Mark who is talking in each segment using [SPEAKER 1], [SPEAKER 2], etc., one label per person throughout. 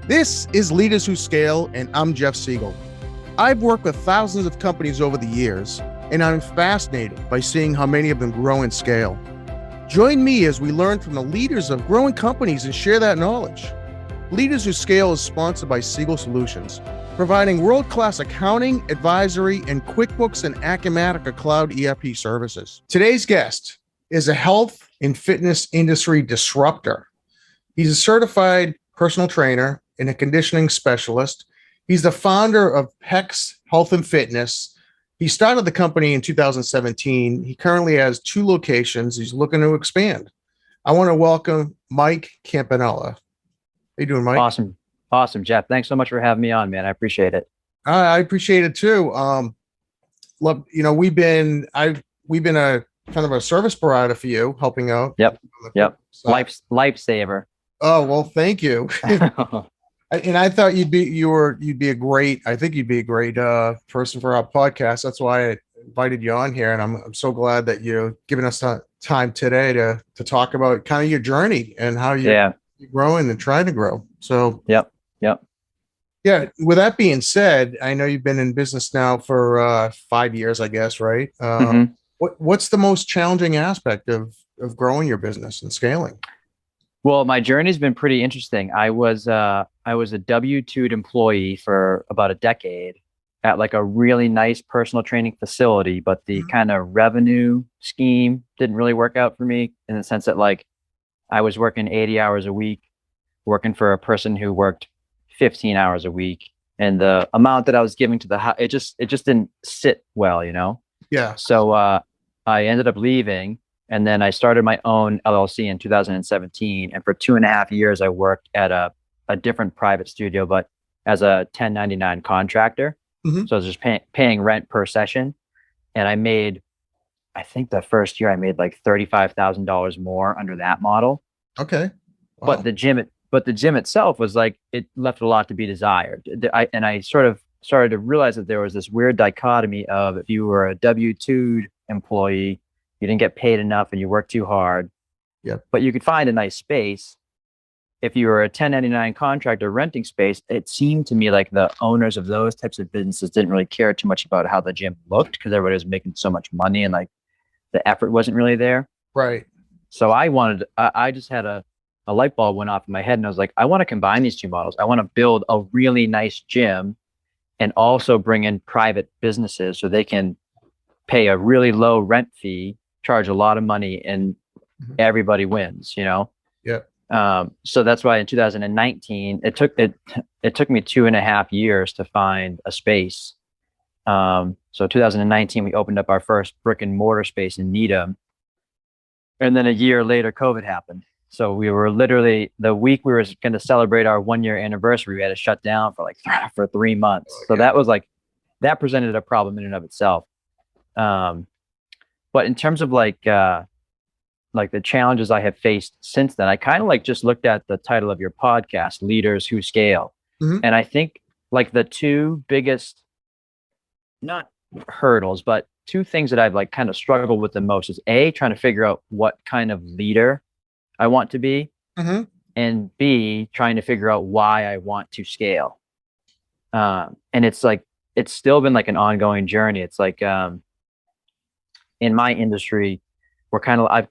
[SPEAKER 1] This is Leaders Who Scale, and I'm Jeff Siegel. I've worked with thousands of companies over the years, and I'm fascinated by seeing how many of them grow and scale. Join me as we learn from the leaders of growing companies and share that knowledge. Leaders Who Scale is sponsored by Siegel Solutions, providing world-class accounting, advisory, and QuickBooks and Acumatica Cloud ERP services. Today's guest is a health and fitness industry disruptor. He's a certified personal trainer and a conditioning specialist. He's the founder of Pex Health and Fitness. He started the company in 2017. He currently has 2 locations. He's looking to expand. I want to welcome Mike Campanella. How you doing, Mike?
[SPEAKER 2] Awesome, Jeff. Thanks so much for having me on, man. I appreciate it.
[SPEAKER 1] I appreciate it too. Look, we've been a kind of a service provider for you, helping out.
[SPEAKER 2] Yep. Lifesaver.
[SPEAKER 1] Oh, well, thank you. And I thought you'd be a great person for our podcast. That's why I invited you on here, and I'm so glad that you're giving us time today to talk about kind of your journey and how you're growing and trying to grow. So
[SPEAKER 2] Yep.
[SPEAKER 1] Yeah. With that being said, I know you've been in business now for 5 years, I guess, right? What's the most challenging aspect of growing your business and scaling?
[SPEAKER 2] Well, my journey's been pretty interesting. I was a W-2 employee for about a decade at like a really nice personal training facility, but the kind of revenue scheme didn't really work out for me in the sense that like I was working 80 hours a week, working for a person who worked 15 hours a week, and the amount that I was giving to the it just didn't sit well,
[SPEAKER 1] Yeah.
[SPEAKER 2] So I ended up leaving. And then I started my own LLC in 2017. And for 2.5 years, I worked at a different private studio, but as a 1099 contractor. So I was just paying rent per session. And I think the first year I made like $35,000 more under that model.
[SPEAKER 1] Okay. Wow.
[SPEAKER 2] But the gym itself was like, it left a lot to be desired. I sort of started to realize that there was this weird dichotomy of if you were a W-2 employee, you didn't get paid enough and you worked too hard.
[SPEAKER 1] Yep.
[SPEAKER 2] But you could find a nice space. If you were a 1099 contractor renting space, it seemed to me like the owners of those types of businesses didn't really care too much about how the gym looked because everybody was making so much money and like the effort wasn't really there.
[SPEAKER 1] Right.
[SPEAKER 2] So I just had a light bulb went off in my head and I was like, I want to combine these 2 models. I want to build a really nice gym and also bring in private businesses so they can pay a really low rent fee, charge a lot of money, and everybody wins,
[SPEAKER 1] Yeah.
[SPEAKER 2] So that's why in 2019, it took me 2.5 years to find a space. So 2019, we opened up our first brick and mortar space in Needham. And then a year later, COVID happened. So we were literally, the week we were going to celebrate our 1-year anniversary, we had to shut down for 3 months. So that was like, that presented a problem in and of itself. But in terms of like the challenges I have faced since then, I kind of like just looked at the title of your podcast, Leaders Who Scale. And I think like the 2 biggest, not hurdles, but 2 things that I've like kind of struggled with the most is A, trying to figure out what kind of leader I want to be, and B, trying to figure out why I want to scale. And it's like, it's still been like an ongoing journey. It's like, in my industry, we're kind of,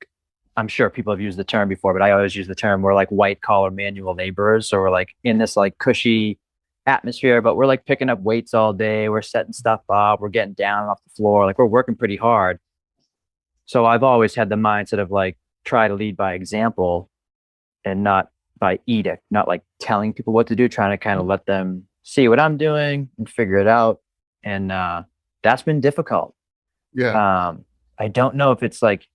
[SPEAKER 2] I'm sure people have used the term before, but I always use the term, we're like white collar manual laborers. So we're like in this like cushy atmosphere, but we're like picking up weights all day. We're setting stuff up. We're getting down off the floor. Like we're working pretty hard. So I've always had the mindset of like, try to lead by example and not by edict, not like telling people what to do, trying to kind of let them see what I'm doing and figure it out. And that's been difficult.
[SPEAKER 1] Yeah.
[SPEAKER 2] I don't know if it's like,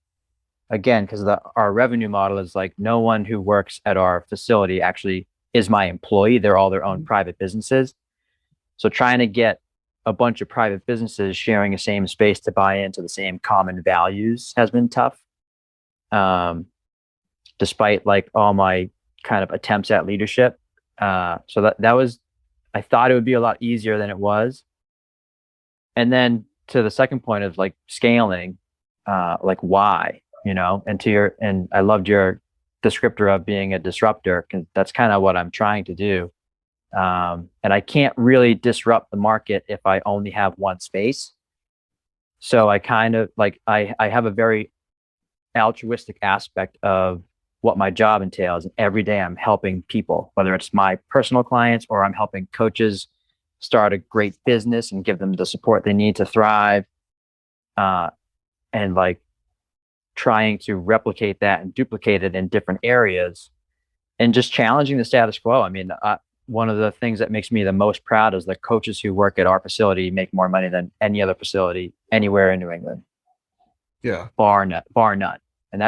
[SPEAKER 2] again, because our revenue model is like no one who works at our facility actually is my employee. They're all their own private businesses. So trying to get a bunch of private businesses sharing the same space to buy into the same common values has been tough. Despite like all my kind of attempts at leadership. So that was, I thought it would be a lot easier than it was. And then to the second point of like scaling, like why, and I loved your descriptor of being a disruptor, because that's kind of what I'm trying to do. And I can't really disrupt the market if I only have one space. So I kind of like, I have a very altruistic aspect of what my job entails. And every day I'm helping people, whether it's my personal clients or I'm helping coaches start a great business and give them the support they need to thrive. And like trying to replicate that and duplicate it in different areas and just challenging the status quo. I mean, one of the things that makes me the most proud is the coaches who work at our facility make more money than any other facility anywhere in New England.
[SPEAKER 1] Yeah.
[SPEAKER 2] Bar none. And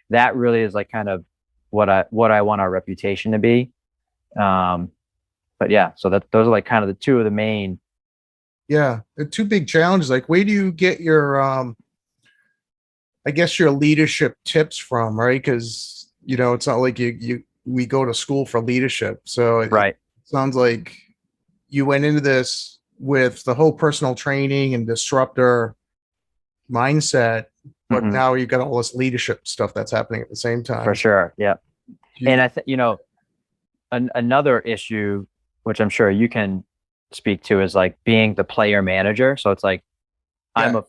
[SPEAKER 2] that really is like kind of what I want our reputation to be. But yeah, so those are like kind of the two of the main.
[SPEAKER 1] Yeah. The two big challenges. Like, where do you get your, I guess your leadership tips from, right? Because, it's not like we go to school for leadership. So
[SPEAKER 2] Right.
[SPEAKER 1] It sounds like you went into this with the whole personal training and disruptor mindset, but now you've got all this leadership stuff that's happening at the same time.
[SPEAKER 2] For sure. Yeah. And I think, another issue, which I'm sure you can speak to, is like being the player manager. So it's like, I'm a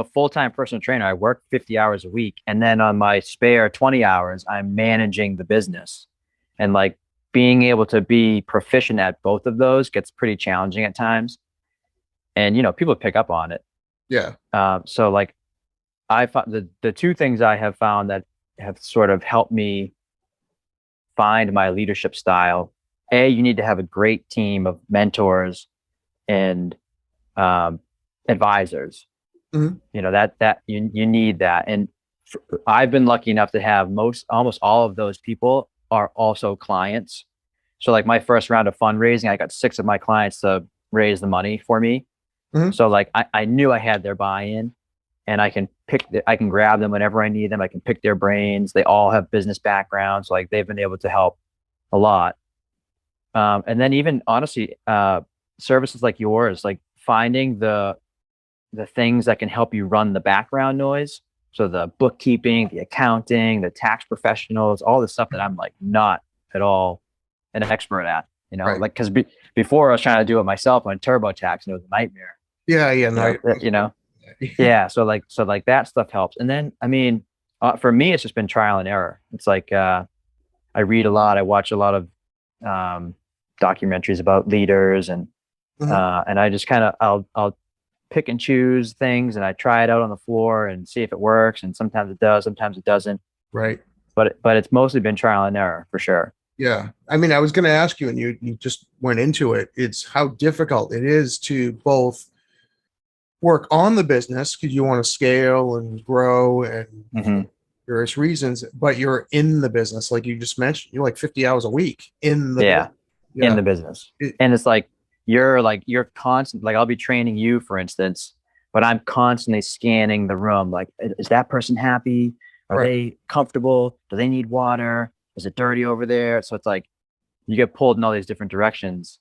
[SPEAKER 2] full-time personal trainer. I work 50 hours a week. And then on my spare 20 hours, I'm managing the business. And like being able to be proficient at both of those gets pretty challenging at times. And, people pick up on it.
[SPEAKER 1] Yeah.
[SPEAKER 2] So like I found the two things I have found that have sort of helped me find my leadership style. You need to have a great team of mentors and, advisors. That you need that. And I've been lucky enough to have almost all of those people are also clients. So like my first round of fundraising, I got 6 of my clients to raise the money for me. So like I knew I had their buy-in, and I can grab them whenever I need them. I can pick their brains. They all have business backgrounds. Like they've been able to help a lot. And then even honestly, services like yours, like finding the things that can help you run the background noise. So the bookkeeping, the accounting, the tax professionals, all the stuff that I'm like not at all an expert at,
[SPEAKER 1] Right.
[SPEAKER 2] like, cause before I was trying to do it myself on TurboTax, and it was a nightmare.
[SPEAKER 1] Yeah.
[SPEAKER 2] Yeah. So like that stuff helps. And then, I mean, for me, it's just been trial and error. It's like, I read a lot, I watch a lot of, documentaries about leaders and I just kind of, I'll pick and choose things, and I try it out on the floor and see if it works. And sometimes it does, sometimes it doesn't.
[SPEAKER 1] Right.
[SPEAKER 2] But it's mostly been trial and error for sure.
[SPEAKER 1] Yeah. I mean, I was going to ask you, and you just went into it. It's how difficult it is to both work on the business because you want to scale and grow and various reasons, but you're in the business. Like you just mentioned, you're like 50 hours a week in the business.
[SPEAKER 2] In the business. And it's like, you're constant, like I'll be training you, for instance, but I'm constantly scanning the room. Like, is that person happy? Are they comfortable? Do they need water? Is it dirty over there? So it's like, you get pulled in all these different directions.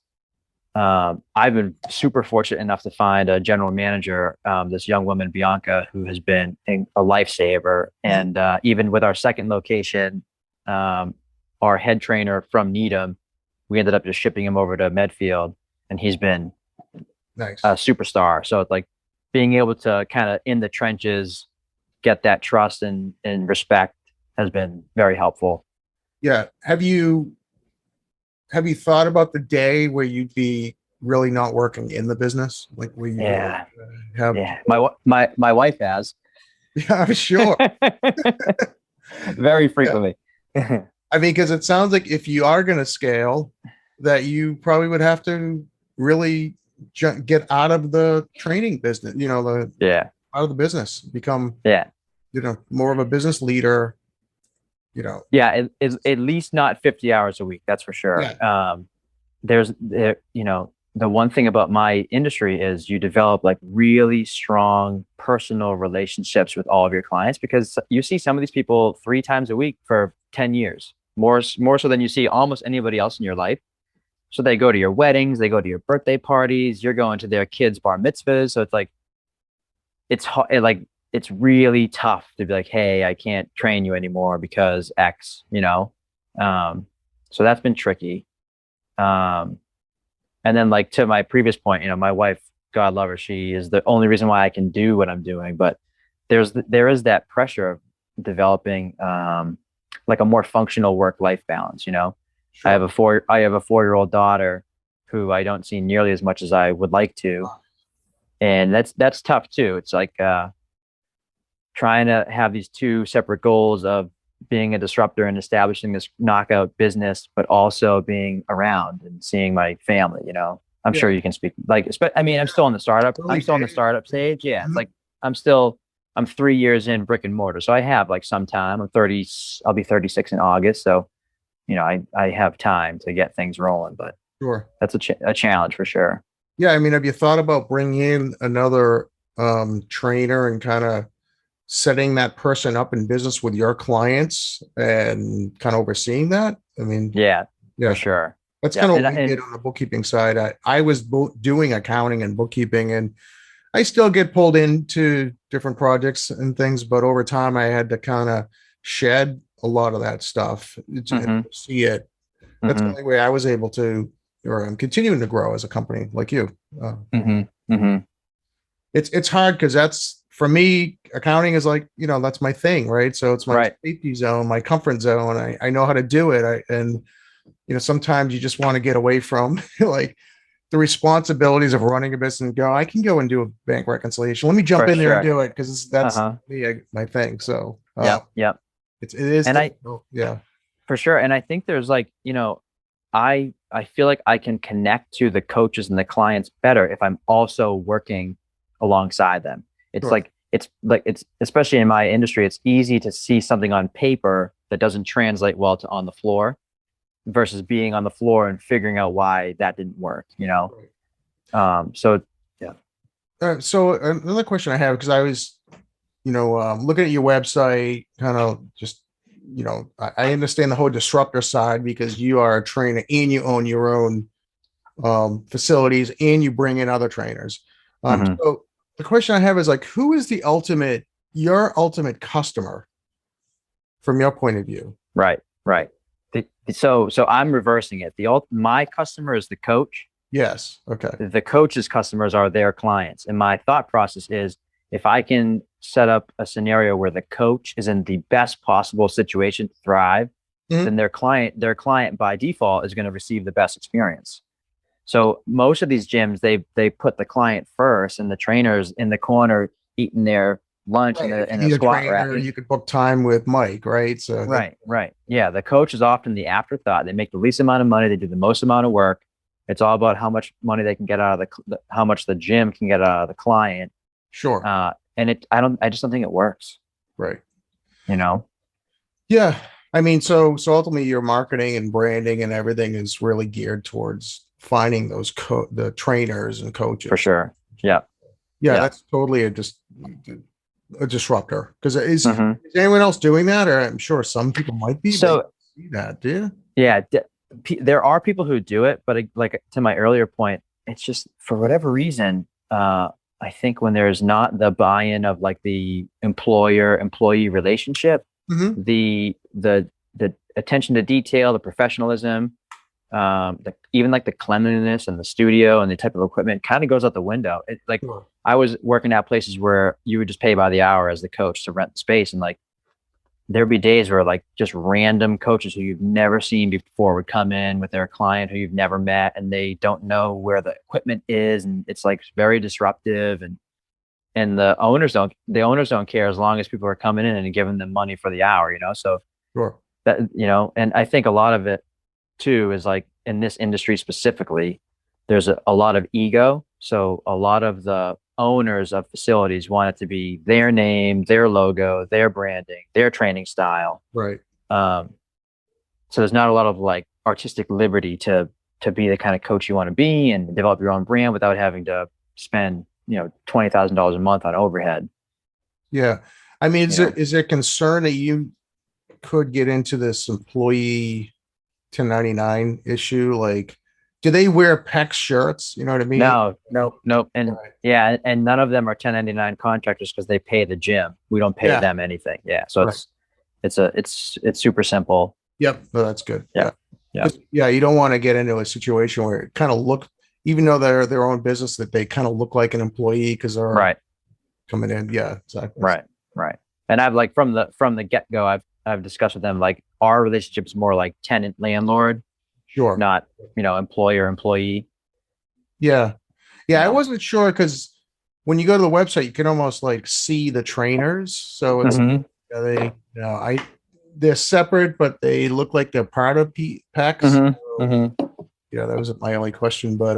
[SPEAKER 2] I've been super fortunate enough to find a general manager, this young woman, Bianca, who has been a lifesaver. And even with our second location, our head trainer from Needham, we ended up just shipping him over to Medfield, and he's been
[SPEAKER 1] nice,
[SPEAKER 2] a superstar. So it's like being able to kind of in the trenches, get that trust and respect has been very helpful.
[SPEAKER 1] Yeah. Have you thought about the day where you'd be really not working in the business? Like where you have
[SPEAKER 2] my wife has.
[SPEAKER 1] Yeah, sure.
[SPEAKER 2] Very frequently.
[SPEAKER 1] I mean, because it sounds like if you are going to scale, that you probably would have to really get out of the training business, out of the business, become, more of a business leader,
[SPEAKER 2] Yeah, it's at least not 50 hours a week. That's for sure.
[SPEAKER 1] Yeah.
[SPEAKER 2] The one thing about my industry is you develop like really strong personal relationships with all of your clients, because you see some of these people 3 times a week for 10 years, more so than you see almost anybody else in your life. So they go to your weddings, they go to your birthday parties, you're going to their kids' bar mitzvahs. So it's like, it's really tough to be like, hey, I can't train you anymore because X, So that's been tricky. And then like to my previous point, my wife, God love her, she is the only reason why I can do what I'm doing. But there is that pressure of developing like a more functional work-life balance.
[SPEAKER 1] Sure.
[SPEAKER 2] I have a 4-year-old daughter who I don't see nearly as much as I would like to. And that's tough too. It's like trying to have these two separate goals of being a disruptor and establishing this knockout business, but also being around and seeing my family. I'm sure you can speak like, I mean, I'm still in the startup. I'm still in the startup stage. Yeah. It's like, I'm 3 years in brick and mortar. So I have like some time. I'll be 36 in August. So, I have time to get things rolling, but
[SPEAKER 1] Sure.
[SPEAKER 2] that's a challenge for sure.
[SPEAKER 1] Yeah. I mean, have you thought about bringing in another trainer and kind of setting that person up in business with your clients and kind of overseeing that? I mean,
[SPEAKER 2] Yeah,
[SPEAKER 1] yeah,
[SPEAKER 2] for sure.
[SPEAKER 1] that's
[SPEAKER 2] Yeah.
[SPEAKER 1] kind of what we did on the bookkeeping side. I was doing accounting and bookkeeping, and I still get pulled into different projects and things, but over time I had to kind of shed a lot of that stuff to see it. That's the only way I was able to, or I'm continuing to grow as a company like you. It's hard because that's, for me, accounting is like, that's my thing, right? So it's my safety zone, my comfort zone. I know how to do it. And sometimes you just want to get away from like the responsibilities of running a business and go, I can go and do a bank reconciliation. Let me jump in there and do it, because that's my thing. So
[SPEAKER 2] yeah.
[SPEAKER 1] it is,
[SPEAKER 2] and
[SPEAKER 1] yeah,
[SPEAKER 2] for sure. And I think there's like, I feel like I can connect to the coaches and the clients better if I'm also working alongside them. It's like it's especially in my industry, it's easy to see something on paper that doesn't translate well to on the floor versus being on the floor and figuring out why that didn't work, so yeah.
[SPEAKER 1] So another question I have, because I was, looking at your website, kind of just, I understand the whole disruptor side because you are a trainer and you own your own facilities and you bring in other trainers. So the question I have is like, who is your ultimate customer from your point of view?
[SPEAKER 2] Right. So I'm reversing it. My customer is the coach.
[SPEAKER 1] Yes. Okay.
[SPEAKER 2] The coach's customers are their clients. And my thought process is, if I can set up a scenario where the coach is in the best possible situation to thrive, then their client by default is going to receive the best experience. So most of these gyms, they put the client first, and the trainers in the corner eating their lunch in a squat rack.
[SPEAKER 1] You could book time with Mike, right? So
[SPEAKER 2] right. Yeah, the coach is often the afterthought. They make the least amount of money. They do the most amount of work. It's all about how much money they can get out of how much the gym can get out of the client.
[SPEAKER 1] Sure.
[SPEAKER 2] And I just don't think it works.
[SPEAKER 1] Right.
[SPEAKER 2] Yeah.
[SPEAKER 1] I mean, so ultimately your marketing and branding and everything is really geared towards finding those the trainers and coaches.
[SPEAKER 2] For sure. Yeah.
[SPEAKER 1] That's totally a disruptor. Because is anyone else doing that? Or I'm sure some people might be.
[SPEAKER 2] So
[SPEAKER 1] see that, do you?
[SPEAKER 2] Yeah. There are people who do it, but like to my earlier point, it's just for whatever reason, I think when there's not the buy-in of like the employer-employee relationship, the attention to detail, the professionalism, even like the cleanliness and the studio and the type of equipment kind of goes out the window. I was working at places where you would just pay by the hour as the coach to rent the space, and like there'd be days where like just random coaches who you've never seen before would come in with their client who you've never met, and they don't know where the equipment is, and it's like very disruptive, and the owners don't care as long as people are coming in and giving them money for the hour, so that, and I think a lot of it too is like in this industry specifically, there's a lot of ego. So a lot of the owners of facilities want it to be their name, their logo, their branding, their training style.
[SPEAKER 1] Right.
[SPEAKER 2] So there's not a lot of like artistic liberty to be the kind of coach you want to be and develop your own brand without having to spend, $20,000 a month on overhead.
[SPEAKER 1] Yeah. I mean, is there concern that you could get into this employee 1099 issue? Like, do they wear Pex shirts? You know what I mean?
[SPEAKER 2] No. And and none of them are 1099 contractors because they pay the gym. We don't pay them anything. Yeah. So it's super simple.
[SPEAKER 1] Yep. Well, that's good.
[SPEAKER 2] Yeah.
[SPEAKER 1] You don't want to get into a situation where it kind of even though they're their own business, that they kind of look like an employee because they're
[SPEAKER 2] Right.
[SPEAKER 1] coming in. Yeah, exactly.
[SPEAKER 2] Right. Right. And I've like from the get go, I've discussed with them like our relationship's more like tenant landlord,
[SPEAKER 1] Sure.
[SPEAKER 2] not employer employee.
[SPEAKER 1] Yeah.
[SPEAKER 2] You
[SPEAKER 1] Yeah. I
[SPEAKER 2] know.
[SPEAKER 1] wasn't sure because when you go to the website, you can almost like see the trainers. So it's
[SPEAKER 2] Mhm.
[SPEAKER 1] they, they're separate, but they look like they're part of Pex.
[SPEAKER 2] Mhm.
[SPEAKER 1] So,
[SPEAKER 2] Mhm.
[SPEAKER 1] yeah, that was my only question. But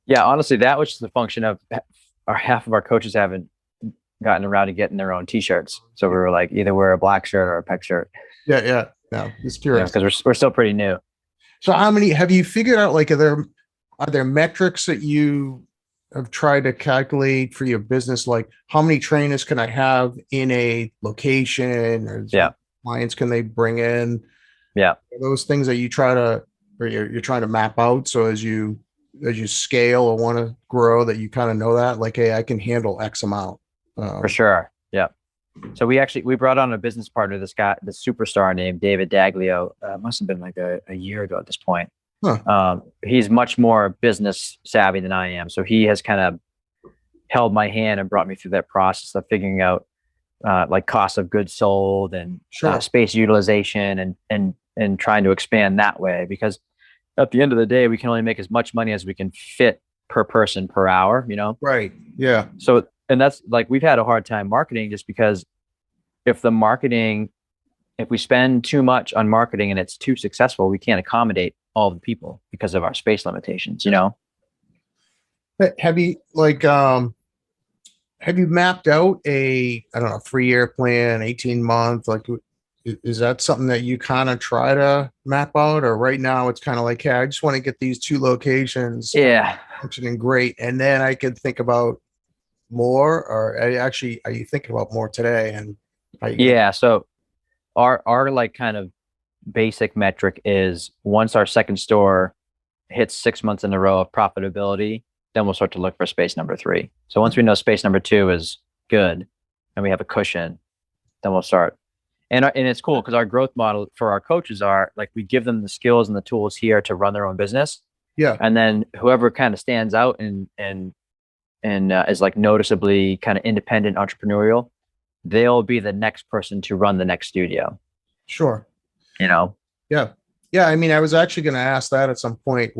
[SPEAKER 2] Yeah, honestly, that was just a function of our half of our coaches haven't gotten around to getting their own t-shirts. So we were like, either wear a black shirt or a Pex shirt.
[SPEAKER 1] yeah. No, just curious.
[SPEAKER 2] Because we're still pretty new.
[SPEAKER 1] So how many have you figured out? Like, are there metrics that you have tried to calculate for your business? Like, how many trainers can I have in a location, or
[SPEAKER 2] Yeah.
[SPEAKER 1] clients can they bring in?
[SPEAKER 2] Yeah.
[SPEAKER 1] Those things that you try to, or you're trying to map out. So as you scale or want to grow, that you kind of know that, like, hey, I can handle X amount.
[SPEAKER 2] For sure. Yeah. So we brought on a business partner, this superstar named David Daglio. Must have been like a year ago at this point.
[SPEAKER 1] Huh.
[SPEAKER 2] He's much more business savvy than I am. So he has kind of held my hand and brought me through that process of figuring out like cost of goods sold and
[SPEAKER 1] Sure.
[SPEAKER 2] space utilization and trying to expand that way. Because at the end of the day, we can only make as much money as we can fit per person per hour,
[SPEAKER 1] Right. Yeah.
[SPEAKER 2] So, and that's like, we've had a hard time marketing just because if we spend too much on marketing and it's too successful, we can't accommodate all the people because of our space limitations.
[SPEAKER 1] Have you have you mapped out a, I don't know, 3-year plan, 18 month? Like, is that something that you kind of try to map out, or right now it's kind of like, hey, I just want to get these 2 locations
[SPEAKER 2] Yeah.
[SPEAKER 1] functioning great, and then I could think about more, or are you thinking about more today? And how you
[SPEAKER 2] Yeah. So our like kind of basic metric is once our second store hits 6 months in a row of profitability, then we'll start to look for space number 3. So once we know space number 2 is good and we have a cushion, then we'll start. And it's cool because our growth model for our coaches are like, we give them the skills and the tools here to run their own business.
[SPEAKER 1] Yeah.
[SPEAKER 2] And then whoever kind of stands out and is like noticeably kind of independent entrepreneurial, they'll be the next person to run the next studio.
[SPEAKER 1] Sure.
[SPEAKER 2] Yeah.
[SPEAKER 1] Yeah. I mean, I was actually going to ask that at some point.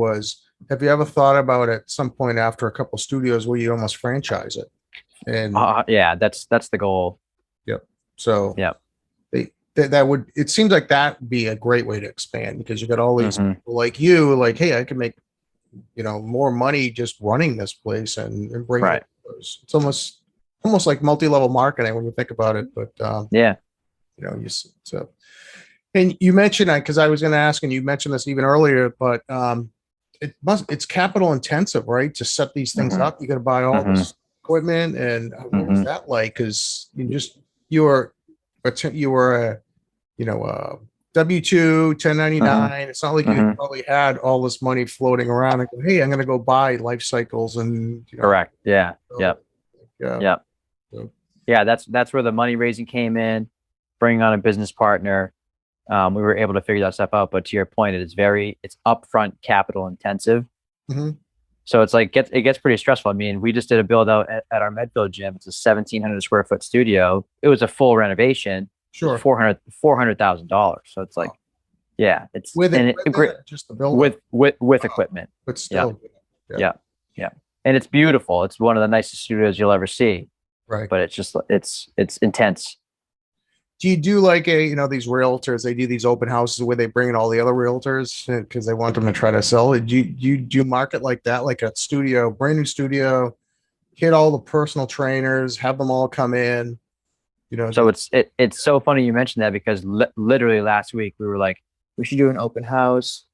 [SPEAKER 1] Have you ever thought about at some point after a couple studios where you almost franchise it? And
[SPEAKER 2] yeah, that's the goal.
[SPEAKER 1] Yep. So
[SPEAKER 2] yeah,
[SPEAKER 1] that would, it seems like that would be a great way to expand, because you got all these people like you, like, hey, I can make more money just running this place and bring
[SPEAKER 2] right.
[SPEAKER 1] It's almost like multi-level marketing when you think about it. But
[SPEAKER 2] yeah,
[SPEAKER 1] so, and you mentioned that, because I was going to ask, and you mentioned this even earlier, but it's capital intensive, right? To set these things up, you got to buy all this equipment. And what was that like? Because you were a W-2 1099. It's not like you probably had all this money floating around and go, hey, I'm going to go buy life cycles and
[SPEAKER 2] correct. Yeah.
[SPEAKER 1] So,
[SPEAKER 2] Yeah. That's where the money raising came in, bringing on a business partner. We were able to figure that stuff out, but to your point, it's upfront capital intensive. So it's like, it gets pretty stressful. I mean, we just did a build out at our Medfield gym. It's a 1,700 square foot studio. It was a full renovation.
[SPEAKER 1] Sure.
[SPEAKER 2] $400,000. So it's like, yeah, it's
[SPEAKER 1] just the build
[SPEAKER 2] with equipment,
[SPEAKER 1] but still,
[SPEAKER 2] yeah. And it's beautiful. It's one of the nicest studios you'll ever see.
[SPEAKER 1] Right.
[SPEAKER 2] But it's just, it's intense.
[SPEAKER 1] Do you do like these realtors? They do these open houses where they bring in all the other realtors because they want them to try to sell it. Do you market like that, like a studio, brand new studio, hit all the personal trainers, have them all come in?
[SPEAKER 2] So it's so funny you mentioned that, because literally last week we were like, we should do an open house,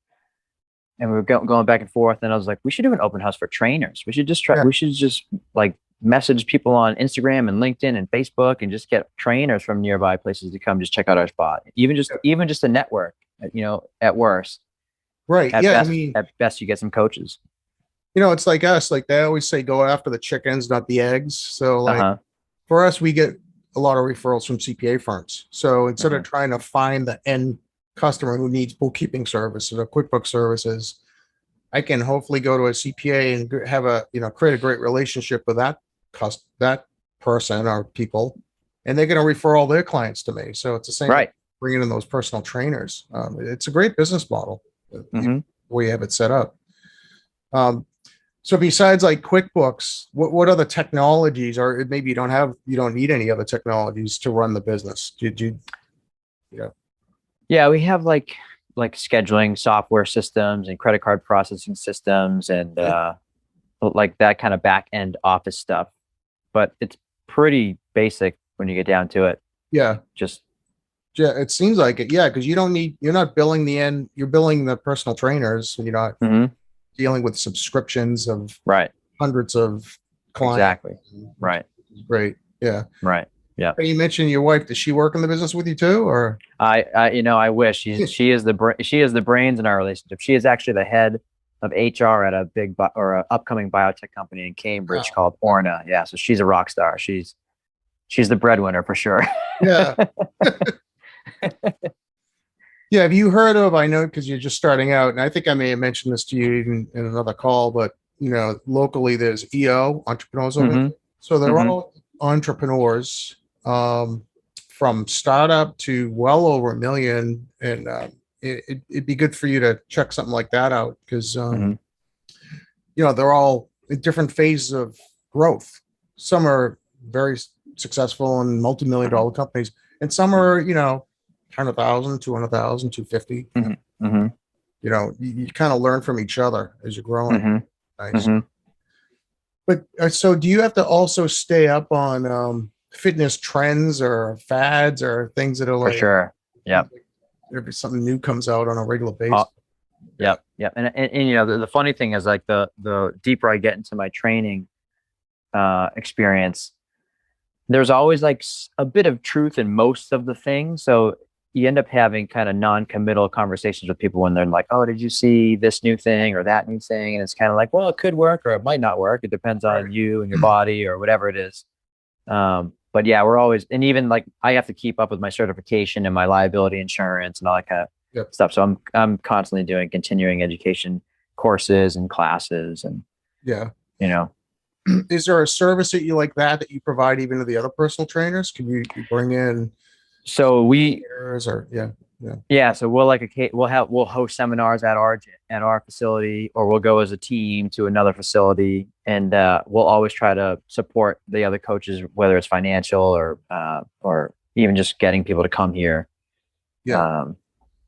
[SPEAKER 2] and we were going back and forth. And I was like, we should do an open house for trainers. We should just try. Yeah. We should just like message people on Instagram and LinkedIn and Facebook and just get trainers from nearby places to come just check out our spot. Even just a network, at worst.
[SPEAKER 1] Right.
[SPEAKER 2] At best you get some coaches.
[SPEAKER 1] It's like us, like they always say, go after the chickens, not the eggs. So like for us, we get a lot of referrals from CPA firms. So instead of trying to find the end customer who needs bookkeeping services or QuickBooks services, I can hopefully go to a CPA and have create a great relationship with that person or people, and they're going to refer all their clients to me. So it's the same,
[SPEAKER 2] Right.
[SPEAKER 1] bringing in those personal trainers. It's a great business model,
[SPEAKER 2] Mm-hmm.
[SPEAKER 1] the way you have it set up. So besides like QuickBooks, what other technologies, or maybe you don't need any other technologies to run the business?
[SPEAKER 2] Yeah, we have like scheduling software systems and credit card processing systems and like that kind of back end office stuff. But it's pretty basic when you get down to it.
[SPEAKER 1] Yeah.
[SPEAKER 2] Just
[SPEAKER 1] Yeah, it seems like it. Yeah, because you're not billing the end, you're billing the personal trainers, and you're not dealing with subscriptions of
[SPEAKER 2] right.
[SPEAKER 1] hundreds of clients.
[SPEAKER 2] Exactly. Right.
[SPEAKER 1] Great. Yeah.
[SPEAKER 2] Right. Yeah.
[SPEAKER 1] You mentioned your wife. Does she work in the business with you too, or?
[SPEAKER 2] I wish she is the brains in our relationship. She is actually the head of HR at a big or a upcoming biotech company in Cambridge called Orna. Yeah. So she's a rock star. She's the breadwinner for sure.
[SPEAKER 1] Yeah. Yeah. Have you heard of, I know, because you're just starting out, and I think I may have mentioned this to you even in another call, but locally there's EO, entrepreneurs. So they're all entrepreneurs, from startup to well over $1 million. And it'd be good for you to check something like that out, because, they're all in different phases of growth. Some are very successful and multi-million-dollar companies, and some are, 100,000, 200,000, 250. You kind of learn from each other as you're growing. Nice. But so do you have to also stay up on fitness trends or fads or things that are like,
[SPEAKER 2] for sure? Yeah.
[SPEAKER 1] If something new comes out on a regular basis.
[SPEAKER 2] Yep. And the funny thing is, like, the deeper I get into my training experience, there's always like a bit of truth in most of the things. So you end up having kind of non-committal conversations with people when they're like, "Oh, did you see this new thing or that new thing?" And it's kind of like, well, it could work or it might not work. It depends on you and your body or whatever it is. But yeah, we're always, and even like I have to keep up with my certification and my liability insurance and all that kind of stuff. So I'm constantly doing continuing education courses and classes and
[SPEAKER 1] Is there a service that you like that you provide even to the other personal trainers? Can you bring in?
[SPEAKER 2] So
[SPEAKER 1] so
[SPEAKER 2] we'll host seminars at our facility, or we'll go as a team to another facility, and we'll always try to support the other coaches, whether it's financial or even just getting people to come here. Yeah.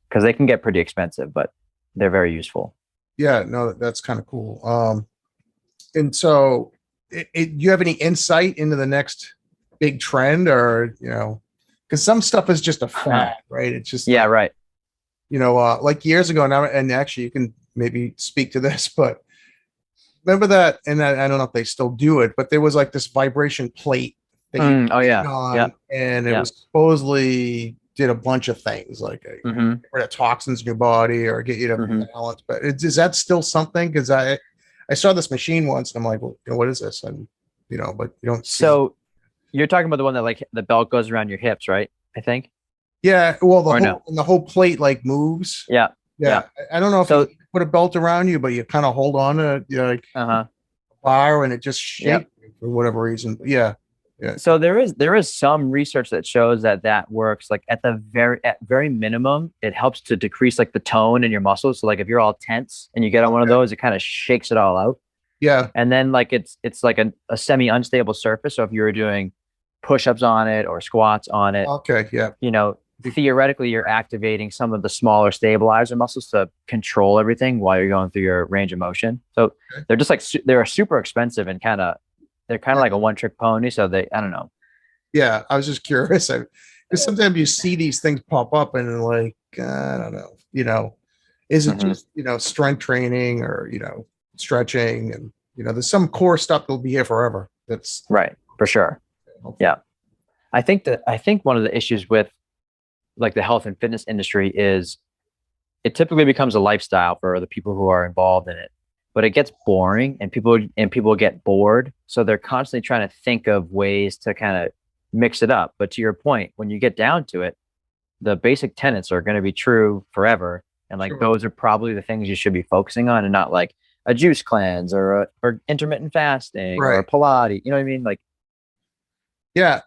[SPEAKER 2] Because they can get pretty expensive, but they're very useful.
[SPEAKER 1] Yeah, no, that's kind of cool. And so, do you have any insight into the next big trend, or because some stuff is just a fad, right? It's just
[SPEAKER 2] right.
[SPEAKER 1] Like years ago now, and actually you can maybe speak to this, but remember that, and I don't know if they still do it, but there was like this vibration plate that and it was supposedly did a bunch of things, like get rid of toxins in your body or get you to balance. But is that still something? Because I saw this machine once and I'm like, well, what is this? And but you don't see.
[SPEAKER 2] So you're talking about the one that like the belt goes around your hips, right? I think.
[SPEAKER 1] Yeah. Well, the whole plate like moves.
[SPEAKER 2] Yeah.
[SPEAKER 1] I don't know if you put a belt around you, but you kind of hold on to like a bar and it just shakes for whatever reason. Yeah.
[SPEAKER 2] So there is some research that shows that works. Like at very minimum, it helps to decrease like the tone in your muscles. So like if you're all tense and you get on one of those, it kind of shakes it all out.
[SPEAKER 1] Yeah.
[SPEAKER 2] And then like it's like a semi unstable surface. So if you were doing push-ups on it or squats on it, theoretically you're activating some of the smaller stabilizer muscles to control everything while you're going through your range of motion. So they're just like they're super expensive and they're kind of like a one-trick pony. So I don't know.
[SPEAKER 1] Yeah, I was just curious. Because sometimes you see these things pop up and like, I don't know, is it just, strength training or, stretching, and, there's some core stuff that'll be here forever. That's
[SPEAKER 2] right. For sure. Yeah. I think one of the issues with like the health and fitness industry is it typically becomes a lifestyle for the people who are involved in it. But it gets boring and people get bored. So they're constantly trying to think of ways to kind of mix it up. But to your point, when you get down to it, the basic tenets are going to be true forever. And like,
[SPEAKER 1] Sure.
[SPEAKER 2] those are probably the things you should be focusing on, and not like a juice cleanse or intermittent fasting or
[SPEAKER 1] Right.
[SPEAKER 2] Pilates. You know what I mean? Like,
[SPEAKER 1] Yeah.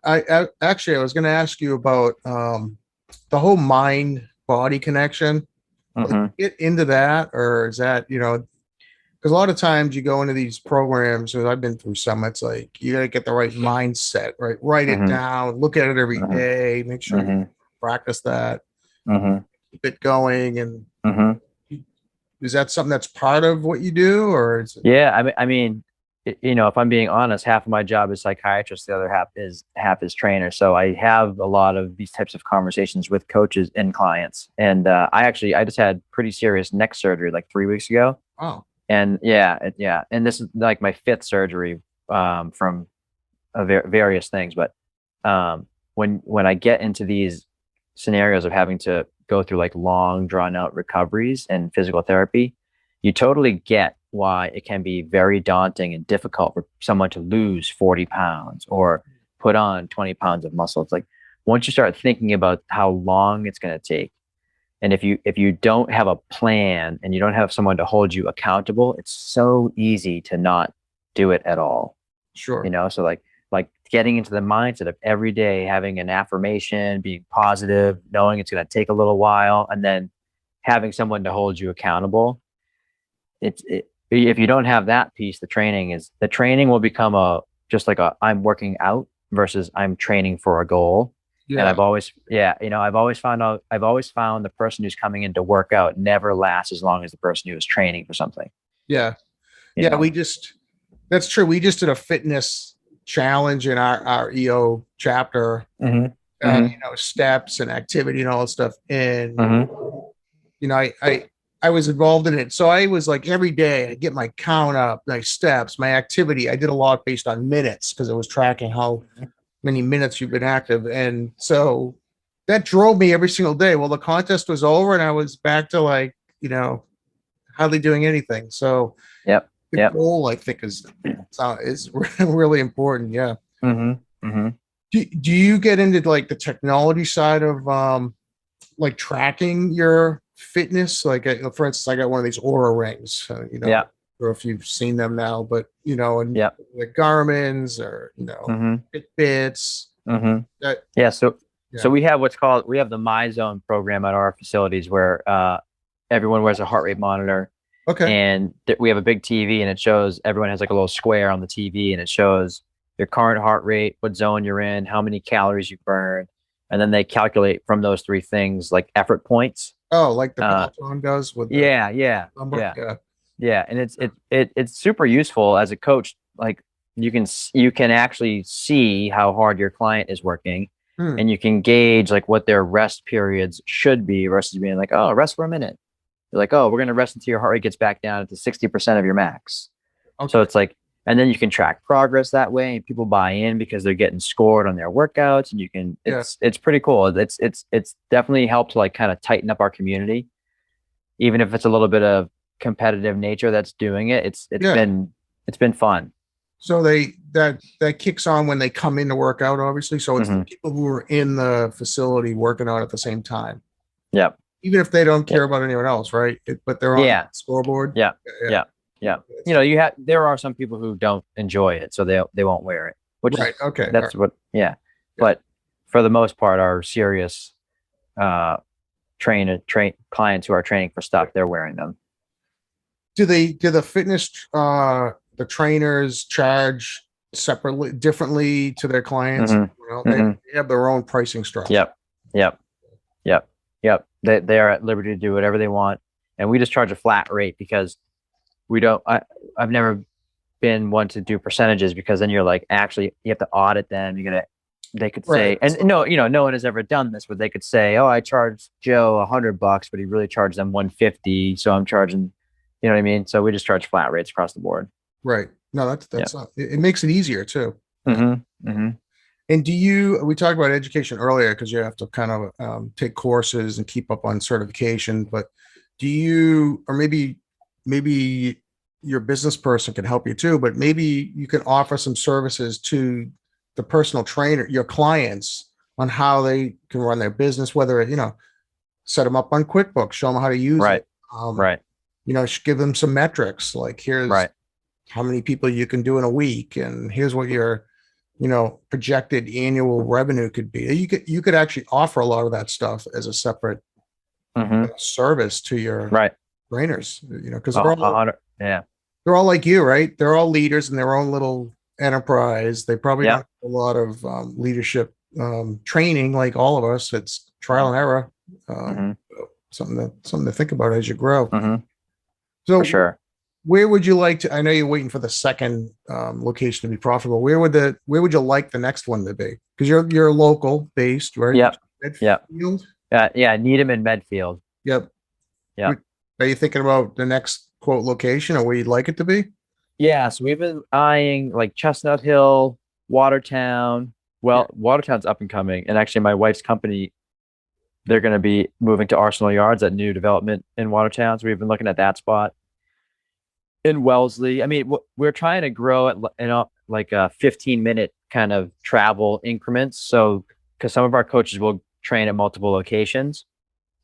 [SPEAKER 1] Actually, I was going to ask you about the whole mind body connection. Like,
[SPEAKER 2] mhm,
[SPEAKER 1] get into that, or is that, because a lot of times you go into these programs, and I've been through some, it's like you got to get the right mindset, right? Write it
[SPEAKER 2] mhm,
[SPEAKER 1] down, look at it every
[SPEAKER 2] mhm,
[SPEAKER 1] day, make sure you
[SPEAKER 2] mhm,
[SPEAKER 1] practice that,
[SPEAKER 2] mhm,
[SPEAKER 1] keep it going. And
[SPEAKER 2] mhm.
[SPEAKER 1] is that something that's part of what you do, or is it?
[SPEAKER 2] Yeah, I mean, if I'm being honest, half of my job is psychiatrist, the other half is trainer. So I have a lot of these types of conversations with coaches and clients. And I just had pretty serious neck surgery like 3 weeks ago.
[SPEAKER 1] Oh,
[SPEAKER 2] And yeah, and this is like my fifth surgery from various things. But when I get into these scenarios of having to go through like long drawn out recoveries and physical therapy, you totally get why it can be very daunting and difficult for someone to lose 40 pounds or put on 20 pounds of muscle. It's like, once you start thinking about how long it's going to take, and if you don't have a plan and you don't have someone to hold you accountable, it's so easy to not do it at all.
[SPEAKER 1] sure.
[SPEAKER 2] So like getting into the mindset of every day having an affirmation, being positive, knowing it's going to take a little while, and then having someone to hold you accountable. If you don't have that piece, the training will become a just like a I'm working out versus I'm training for a goal. And
[SPEAKER 1] Yeah.
[SPEAKER 2] I've always found the person who's coming in to work out never lasts as long as the person who is training for something.
[SPEAKER 1] Yeah.
[SPEAKER 2] You
[SPEAKER 1] Yeah.
[SPEAKER 2] know.
[SPEAKER 1] That's true. We just did a fitness challenge in our EO chapter,
[SPEAKER 2] Mm-hmm. Mm-hmm.
[SPEAKER 1] steps and activity and all that stuff. And,
[SPEAKER 2] Mm-hmm.
[SPEAKER 1] I was involved in it. So I was like, every day I get my count up, my steps, my activity. I did a lot based on minutes because I was tracking how many minutes you've been active. And so that drove me every single day. Well, the contest was over and I was back to like, hardly doing anything. So
[SPEAKER 2] Yep.
[SPEAKER 1] the
[SPEAKER 2] Yep.
[SPEAKER 1] goal, I think, is really important. Yeah.
[SPEAKER 2] Mm-hmm. Mm-hmm.
[SPEAKER 1] Do you get into like the technology side of like tracking your fitness? Like, for instance, I got one of these Aura rings.
[SPEAKER 2] Yeah.
[SPEAKER 1] Or if you've seen them now, but and
[SPEAKER 2] Yep.
[SPEAKER 1] the Garmin's or
[SPEAKER 2] Mm-hmm.
[SPEAKER 1] Fitbits.
[SPEAKER 2] Mm-hmm.
[SPEAKER 1] That
[SPEAKER 2] Yeah. So
[SPEAKER 1] yeah.
[SPEAKER 2] so we have the My Zone program at our facilities where everyone wears a heart rate monitor,
[SPEAKER 1] Okay.
[SPEAKER 2] and we have a big TV, and it shows everyone has like a little square on the TV, and it shows your current heart rate, what zone you're in, how many calories you burned, and then they calculate from those three things like effort points.
[SPEAKER 1] Oh, like the
[SPEAKER 2] Uh,
[SPEAKER 1] Peloton does with the
[SPEAKER 2] yeah, yeah,
[SPEAKER 1] number.
[SPEAKER 2] yeah,
[SPEAKER 1] Yeah.
[SPEAKER 2] yeah, and it's super useful as a coach. Like, you can actually see how hard your client is working,
[SPEAKER 1] Hmm.
[SPEAKER 2] and you can gauge like what their rest periods should be versus being like, oh, rest for a minute. You're like, oh, we're going to rest until your heart rate gets back down to 60% of your max. So
[SPEAKER 1] Okay.
[SPEAKER 2] it's like, and then you can track progress that way, and people buy in because they're getting scored on their workouts, and
[SPEAKER 1] Yeah.
[SPEAKER 2] it's pretty cool. It's definitely helped to like kind of tighten up our community, even if it's a little bit of competitive nature that's doing it.
[SPEAKER 1] Yeah.
[SPEAKER 2] It's been fun.
[SPEAKER 1] So that kicks on when they come in to work out, obviously. So it's the
[SPEAKER 2] Hmm.
[SPEAKER 1] people who are in the facility working out at the same time,
[SPEAKER 2] Yep.
[SPEAKER 1] even if they don't
[SPEAKER 2] Yep.
[SPEAKER 1] care about anyone else, right? But they're on the
[SPEAKER 2] Yeah.
[SPEAKER 1] scoreboard.
[SPEAKER 2] Yeah.
[SPEAKER 1] Yeah.
[SPEAKER 2] Yeah. Yeah. There are some people who don't enjoy it, so they won't wear it, which
[SPEAKER 1] Right.
[SPEAKER 2] is
[SPEAKER 1] Okay. All right.
[SPEAKER 2] that's what, yeah.
[SPEAKER 1] Yeah.
[SPEAKER 2] But for the most part, our serious uh train clients who are training for stuff, they're wearing them.
[SPEAKER 1] Do the fitness the trainers charge separately, differently to their clients?
[SPEAKER 2] Hmm.
[SPEAKER 1] They
[SPEAKER 2] Hmm.
[SPEAKER 1] have their own pricing structure.
[SPEAKER 2] Yep. Yep. Yep. Yep. They are at liberty to do whatever they want, and we just charge a flat rate because we don't. I've never been one to do percentages, because then you're like, actually you have to audit them. They could say,
[SPEAKER 1] Right.
[SPEAKER 2] and no, no one has ever done this, but they could say, oh, I charged Joe $100, but he really charged them 150, so I'm charging. You know what I mean? So we just charge flat rates across the board.
[SPEAKER 1] Right. No,
[SPEAKER 2] Yeah.
[SPEAKER 1] that's not, it makes it easier too.
[SPEAKER 2] Mm-hmm. Mm-hmm.
[SPEAKER 1] And we talked about education earlier because you have to kind of take courses and keep up on certification, but or maybe your business person can help you too, but maybe you can offer some services to the personal trainer, your clients, on how they can run their business, whether, set them up on QuickBooks, show them how to use
[SPEAKER 2] Right.
[SPEAKER 1] it.
[SPEAKER 2] Right.
[SPEAKER 1] Give them some metrics, like here's
[SPEAKER 2] Right.
[SPEAKER 1] how many people you can do in a week, and here's what your, projected annual revenue could be. You could actually offer a lot of that stuff as a separate service to your
[SPEAKER 2] Right.
[SPEAKER 1] trainers, because
[SPEAKER 2] Yeah.
[SPEAKER 1] they're all like you, right? They're all leaders in their own little enterprise. They probably don't have a lot of leadership training like all of us. It's trial and error. Something to think about as you grow. So
[SPEAKER 2] For sure.
[SPEAKER 1] where would you like to? I know you're waiting for the second location to be profitable. Where would you like the next one to be? Because you're local based, right?
[SPEAKER 2] Yep.
[SPEAKER 1] Medfield?
[SPEAKER 2] Yeah. Needham and Medfield.
[SPEAKER 1] Yep.
[SPEAKER 2] Yeah.
[SPEAKER 1] Are you thinking about the next quote location or where you'd like it to be?
[SPEAKER 2] Yeah. So we've been eyeing like Chestnut Hill, Watertown. Well, Watertown's up and coming, and actually, my wife's company, they're going to be moving to Arsenal Yards, that new development in Watertown. So we've been looking at that spot. In Wellesley, I mean, we're trying to grow at like a 15-minute kind of travel increments. So, because some of our coaches will train at multiple locations,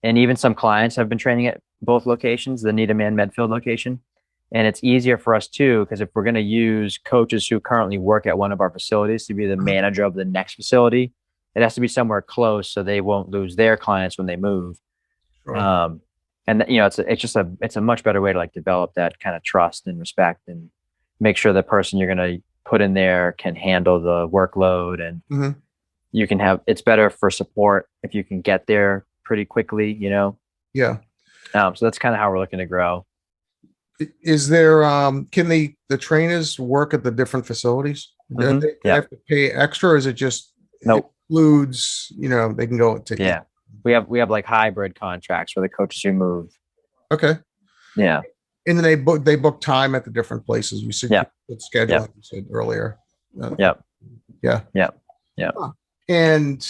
[SPEAKER 2] and even some clients have been training at both locations, the Needham and Medfield location. And it's easier for us too, because if we're going to use coaches who currently work at one of our facilities to be the manager of the next facility, it has to be somewhere close so they won't lose their clients when they move.
[SPEAKER 1] Sure.
[SPEAKER 2] And it's a much better way to like develop that kind of trust and respect, and make sure the person you're going to put in there can handle the workload, and you can it's better for support if you can get there pretty quickly,
[SPEAKER 1] Yeah.
[SPEAKER 2] So that's kind of how we're looking to grow.
[SPEAKER 1] Is there can the trainers work at the different facilities? Do they have to pay extra, or is it just includes, they can go to
[SPEAKER 2] we have like hybrid contracts for the coaches who move.
[SPEAKER 1] Okay.
[SPEAKER 2] Yeah.
[SPEAKER 1] And then they book time at the different places. You said schedule, like you said earlier. Yeah. And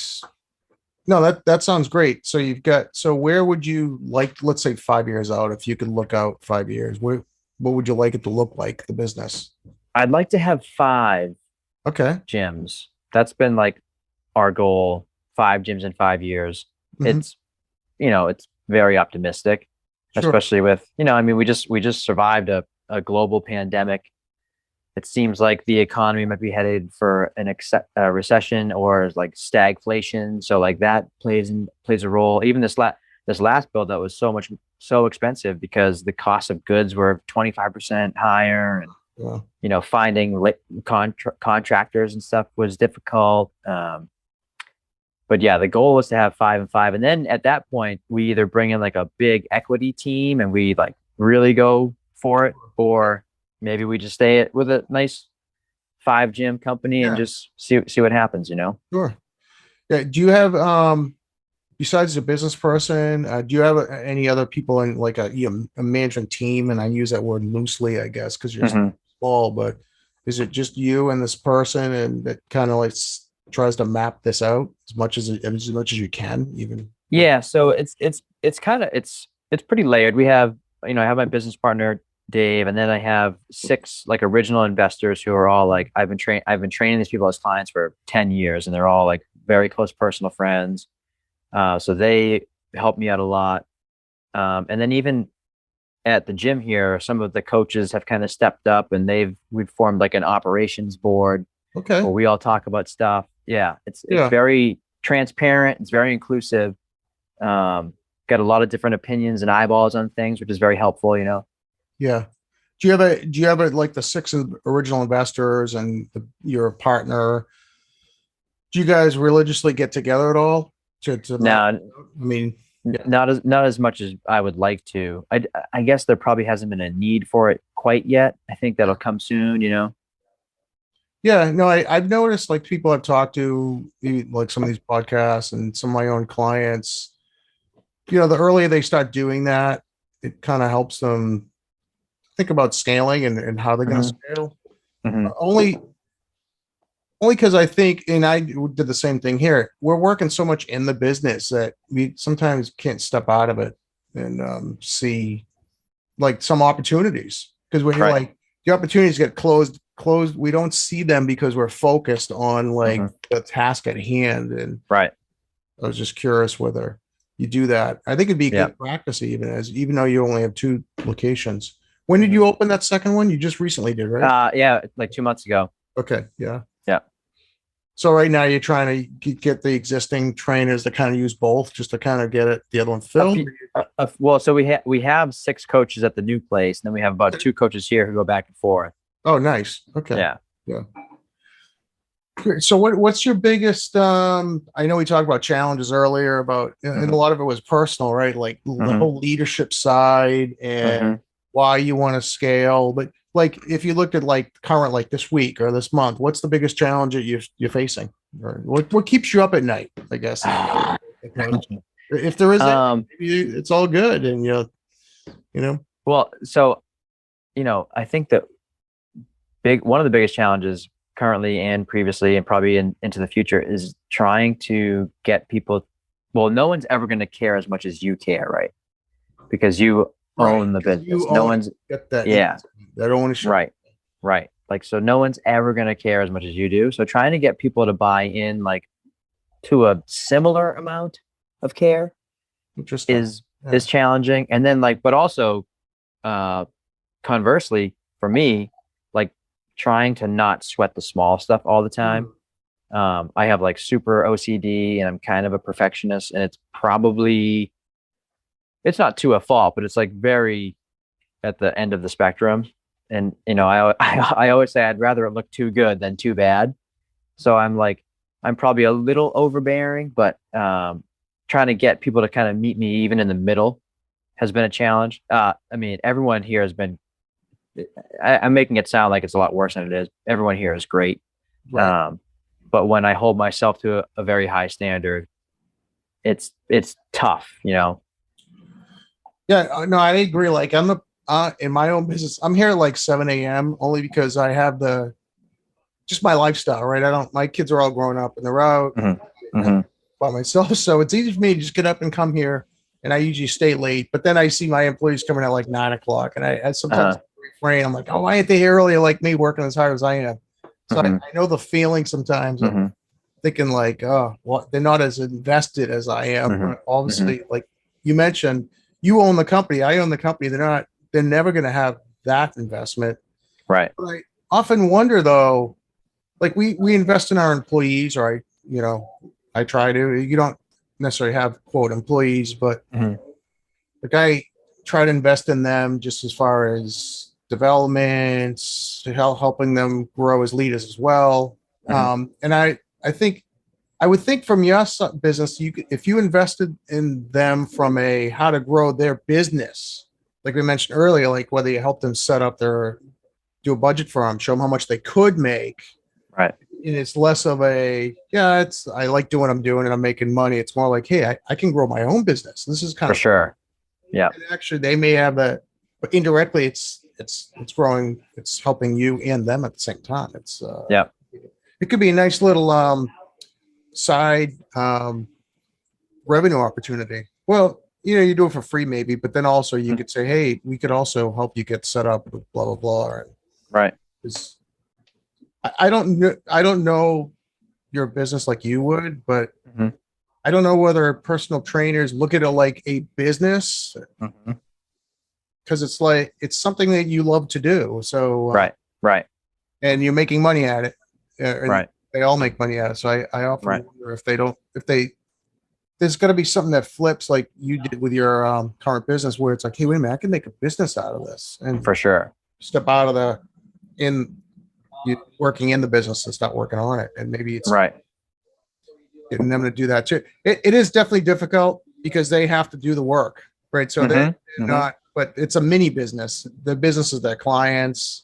[SPEAKER 1] no, that sounds great. So where would you like, let's say 5 years out, if you could look out 5 years, what would you like it to look like, the business?
[SPEAKER 2] I'd like to have 5
[SPEAKER 1] gyms.
[SPEAKER 2] That's been like our goal, 5 gyms in 5 years. It's very optimistic, especially with, I mean, we just survived a global pandemic. It seems like the economy might be headed for a recession or like stagflation. So like that plays a role. Even this last build that was so expensive because the cost of goods were 25% higher, and finding contractors and stuff was difficult. But yeah, the goal was to have 5 and 5, and then at that point we either bring in like a big equity team and we like really go for it, or maybe we just stay with a nice 5 gym company and just see what happens,
[SPEAKER 1] Sure. Yeah. Do you have besides a business person, do you have any other people in like a management team? And I use that word loosely, I guess, because you're small, but is it just you and this person, and that kind of like tries to map this out as much as you can, even?
[SPEAKER 2] Yeah. So it's pretty layered. We have, I have my business partner Dave, and then I have 6 like original investors who are all like, I've been training these people as clients for 10 years, and they're all like very close personal friends. So they help me out a lot. And then even at the gym here, some of the coaches have kind of stepped up, and we've formed like an operations board where we all talk about stuff. Yeah. It's very transparent. It's very inclusive. Got a lot of different opinions and eyeballs on things, which is very helpful,
[SPEAKER 1] Yeah. Do you have like the 6 original investors and your partner? Do you guys religiously get together at all?
[SPEAKER 2] No, not as much as I would like to. I guess there probably hasn't been a need for it quite yet. I think that'll come soon,
[SPEAKER 1] Yeah, no, I've noticed like people I've talked to, like some of these podcasts and some of my own clients, the earlier they start doing that, it kind of helps them think about scaling and how they're going to scale. Only because I think, and I did the same thing here, we're working so much in the business that we sometimes can't step out of it and see like some opportunities, because when you're like, the opportunities get closed, we don't see them because we're focused on like the task at hand. And
[SPEAKER 2] I
[SPEAKER 1] was just curious whether you do that. I think it'd be
[SPEAKER 2] Yeah.
[SPEAKER 1] good practice even though you only have 2 locations. When did you open that second one? You just recently did, right?
[SPEAKER 2] Yeah, like 2 months ago.
[SPEAKER 1] Okay. Yeah.
[SPEAKER 2] Yeah.
[SPEAKER 1] So right now you're trying to get the existing trainers to kind of use both just to kind of get the other one filled.
[SPEAKER 2] Well, so we have 6 coaches at the new place, and then we have about 2 coaches here who go back and forth.
[SPEAKER 1] Oh, nice. Okay.
[SPEAKER 2] Yeah.
[SPEAKER 1] Yeah. So what's your biggest I know we talked about challenges earlier about and a lot of it was personal, right? Like the whole leadership side and why you want to scale. But like if you looked at like current like this week or this month, what's the biggest challenge that you're facing? Or what keeps you up at night, I guess? If there isn't, maybe it's all good and you know.
[SPEAKER 2] Well, so I think that one of the biggest challenges currently and previously and probably into the future is trying to get people. Well, no one's ever going to care as much as you care, right? Because you own the business. No one's
[SPEAKER 1] get that.
[SPEAKER 2] Yeah,
[SPEAKER 1] that ownership.
[SPEAKER 2] Right. Like, so no one's ever going to care as much as you do. So trying to get people to buy in like to a similar amount of care is challenging. And then but also conversely for me, like trying to not sweat the small stuff all the time. I have like super OCD and I'm kind of a perfectionist, and it's not to a fault, but it's like very at the end of the spectrum. And, I always say I'd rather it look too good than too bad. So I'm probably a little overbearing, but trying to get people to kind of meet me even in the middle has been a challenge. I mean, everyone here has been, I'm making it sound like it's a lot worse than it is. Everyone here is great. Right. But when I hold myself to a very high standard, it's tough, Yeah,
[SPEAKER 1] no, I agree. Like I'm in my own business, I'm here at like 7 a.m. only because I have just my lifestyle, right? My kids are all grown up and they're out by myself. So it's easy for me to just get up and come here, and I usually stay late, but then I see my employees coming at like 9 o'clock and I sometimes refrain. I'm like, oh, why aren't they here earlier like me working as hard as I am? So I know the feeling sometimes of thinking like, oh, well, they're not as invested as I am. But obviously, like you mentioned, you own the company, I own the company. They're never going to have that investment.
[SPEAKER 2] Right.
[SPEAKER 1] But I often wonder though, like we invest in our employees, or I try to. You don't necessarily have quote employees, but like I try to invest in them just as far as development, to helping them grow as leaders as well. And I would think from your business, if you invested in them from how to grow their business, like we mentioned earlier, like whether you help them set up do a budget for them, show them how much they could make.
[SPEAKER 2] Right.
[SPEAKER 1] And it's less of I like doing what I'm doing and I'm making money. It's more like, hey, I can grow my own business. This is kind of
[SPEAKER 2] for sure. Yeah.
[SPEAKER 1] And actually, they may have but indirectly, it's growing. It's helping you and them at the same time. It's it could be a nice little side revenue opportunity. Well, you do it for free maybe, but then also you could say, hey, we could also help you get set up with blah blah blah.
[SPEAKER 2] Right.
[SPEAKER 1] I don't know your business like you would, but I don't know whether personal trainers look at it like a business, because it's something that you love to do. So
[SPEAKER 2] right,
[SPEAKER 1] and you're making money at it.
[SPEAKER 2] Right.
[SPEAKER 1] They all make money at it. So I often wonder if there's got to be something that flips like you did with your current business, where it's like, hey, wait a minute, I can make a business out of this, and
[SPEAKER 2] for sure
[SPEAKER 1] step out of you working in the business and start working on it. And maybe it's getting them to do that too. It is definitely difficult because they have to do the work, right? So they're not, but it's a mini business. The business is their clients,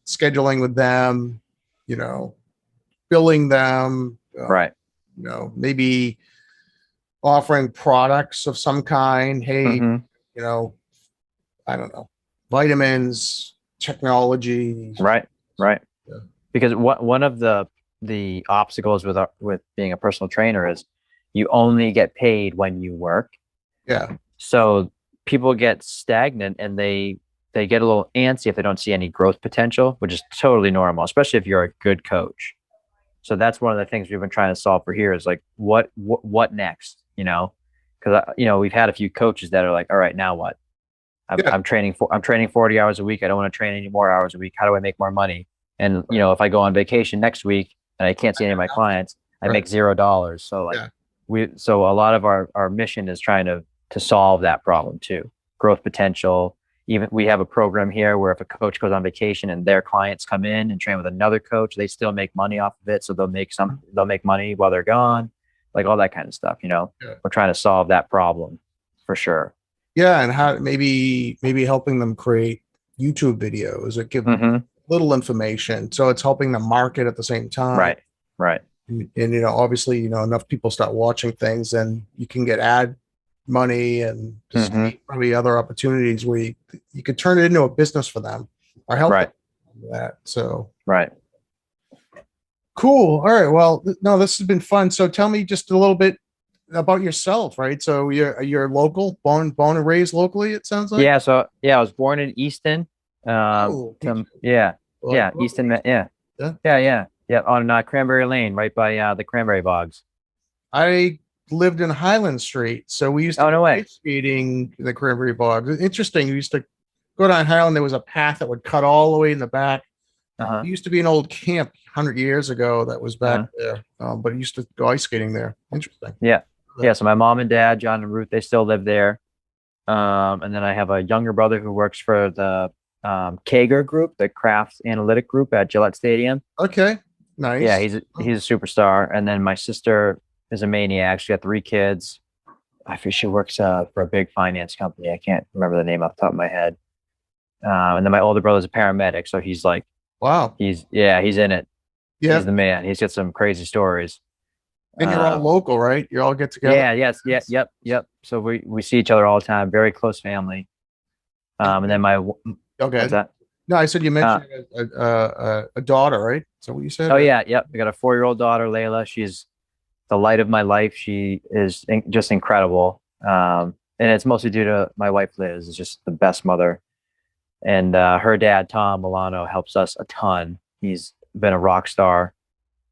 [SPEAKER 1] scheduling with them, billing them, maybe offering products of some kind. Hey, I don't know, vitamins, technology.
[SPEAKER 2] Right. Yeah. Because one of the obstacles with being a personal trainer is you only get paid when you work.
[SPEAKER 1] Yeah.
[SPEAKER 2] So people get stagnant and they get a little antsy if they don't see any growth potential, which is totally normal, especially if you're a good coach. So that's one of the things we've been trying to solve for here is like, what next, because we've had a few coaches that are like, all right, now what? I'm training 40 hours a week. I don't want to train any more hours a week. How do I make more money? And if I go on vacation next week and I can't see any of my clients, I make $0. So so a lot of our mission is trying to solve that problem too. Growth potential. Even we have a program here where if a coach goes on vacation and their clients come in and train with another coach, they still make money off of it. So they'll make money while they're gone, like all that kind of stuff. We're trying to solve that problem for sure.
[SPEAKER 1] Yeah, and how maybe helping them create YouTube videos or give little information, so it's helping them market at the same time.
[SPEAKER 2] Right.
[SPEAKER 1] And obviously, enough people start watching things, and you can get ad money and just probably other opportunities where you could turn it into a business for them or help them with that. So cool. All right. Well, no, this has been fun. So tell me just a little bit about yourself, right? So you're local, born and raised locally, it sounds like.
[SPEAKER 2] Yeah. So I was born in Easton. Easton. Yeah. On Cranberry Lane, right by the cranberry bogs.
[SPEAKER 1] I lived in Highland Street, so we used to go ice skating the cranberry bogs. Interesting. We used to go down Highland. There was a path that would cut all the way in the back. It used to be an old camp 100 years ago that was back there, but I used to go ice skating there. Interesting.
[SPEAKER 2] Yeah. So my mom and dad, John and Ruth, they still live there. And then I have a younger brother who works for the Kager Group, the Crafts Analytic Group at Gillette Stadium.
[SPEAKER 1] Okay, nice.
[SPEAKER 2] Yeah, he's a superstar. And then my sister is a maniac. She got 3 kids. I think she works for a big finance company. I can't remember the name off the top of my head. And then my older brother's a paramedic, so he's like,
[SPEAKER 1] wow,
[SPEAKER 2] he's in it.
[SPEAKER 1] Yeah,
[SPEAKER 2] he's the man. He's got some crazy stories.
[SPEAKER 1] And you're all local, right? You all get together.
[SPEAKER 2] Yep. So we see each other all the time. Very close family. And then
[SPEAKER 1] okay.
[SPEAKER 2] What's that?
[SPEAKER 1] No, I said you mentioned a daughter, right? Is that what you said?
[SPEAKER 2] Oh yeah, yep. I got a 4-year-old daughter, Layla. She's the light of my life. She is just incredible. And it's mostly due to my wife, Liz. Is just the best mother. And her dad, Tom Milano, helps us a ton. He's been a rock star.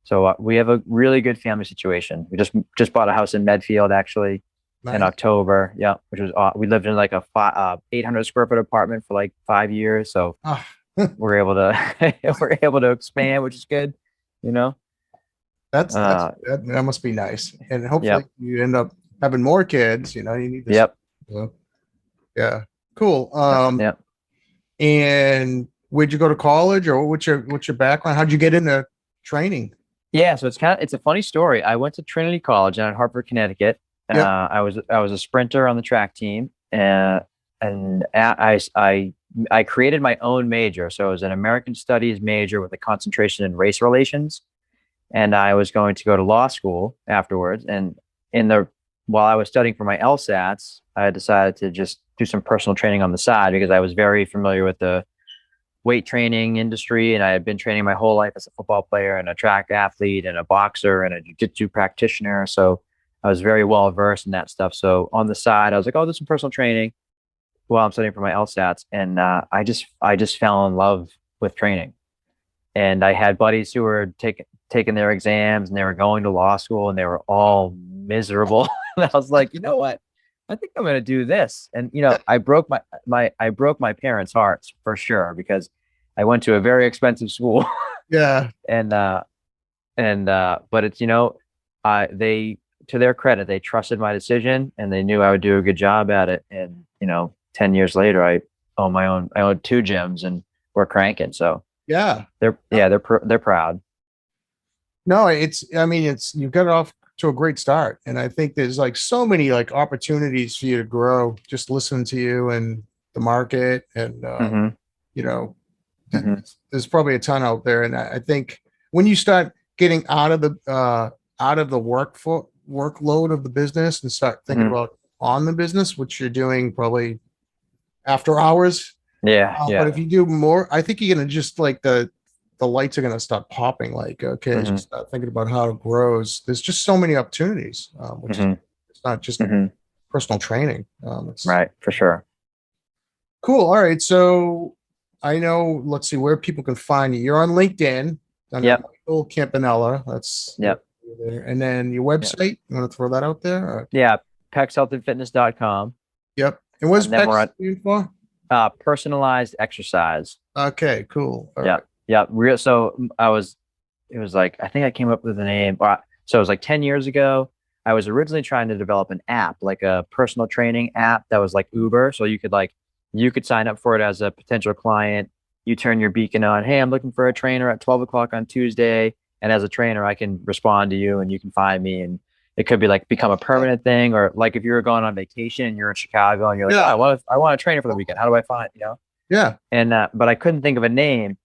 [SPEAKER 2] So we have a really good family situation. We just bought a house in Medfield, actually, in October. Yeah, which was we lived in like a 800 square foot apartment for like 5 years. So we're able to expand, which is good.
[SPEAKER 1] That must be nice. And hopefully you end up having more kids. You need this.
[SPEAKER 2] Yep.
[SPEAKER 1] Yeah. Cool. And where'd you go to college, or what's your background? How'd you get into training?
[SPEAKER 2] Yeah, so it's a funny story. I went to Trinity College in Hartford, Connecticut. I was a sprinter on the track team, and I created my own major. So it was an American Studies major with a concentration in race relations, and I was going to go to law school afterwards. And while I was studying for my LSATs, I decided to just do some personal training on the side because I was very familiar with the weight training industry, and I had been training my whole life as a football player and a track athlete and a boxer and a jiu-jitsu practitioner. So I was very well versed in that stuff. So on the side, I was like, oh, do some personal training while I'm studying for my LSATs. And I just fell in love with training. And I had buddies who were taking their exams, and they were going to law school, and they were all miserable. And I was like, you know what? I think I'm going to do this. And, I broke my parents' hearts for sure, because I went to a very expensive school.
[SPEAKER 1] Yeah.
[SPEAKER 2] But it's, they, to their credit, they trusted my decision, and they knew I would do a good job at it. And, 10 years later, I own 2 gyms, and we're cranking. So they're proud.
[SPEAKER 1] No, you got it off to a great start. And I think there's like so many like opportunities for you to grow, just listening to you and the market. And, there's probably a ton out there. And I think when you start getting out of the workload of the business and start thinking about on the business, which you're doing probably after hours. But if you do more, I think you're going to just like the lights are going to start popping. Like, okay, just start thinking about how it grows. There's just so many opportunities, which is, it's not just personal training. It's
[SPEAKER 2] right, for sure.
[SPEAKER 1] Cool. All right. So I know, let's see where people can find you. You're on LinkedIn. Michael Campanella. That's there. And then your website. You want to throw that out there?
[SPEAKER 2] Yeah. pexhealthandfitness.com.
[SPEAKER 1] Yep. And what's
[SPEAKER 2] And then we're
[SPEAKER 1] Pex for?
[SPEAKER 2] Personalized exercise.
[SPEAKER 1] Okay, cool. All
[SPEAKER 2] Yeah.
[SPEAKER 1] right.
[SPEAKER 2] Yeah. So it was like, I think I came up with the name. So it was like 10 years ago. I was originally trying to develop an app, like a personal training app that was like Uber. So you could sign up for it as a potential client. You turn your beacon on. Hey, I'm looking for a trainer at 12 o'clock on Tuesday. And as a trainer, I can respond to you and you can find me. And it could be like become a permanent thing, or like if you were going on vacation and you're in Chicago and you're like, I want a trainer for the weekend. How do I find,
[SPEAKER 1] Yeah.
[SPEAKER 2] And, but I couldn't think of a name.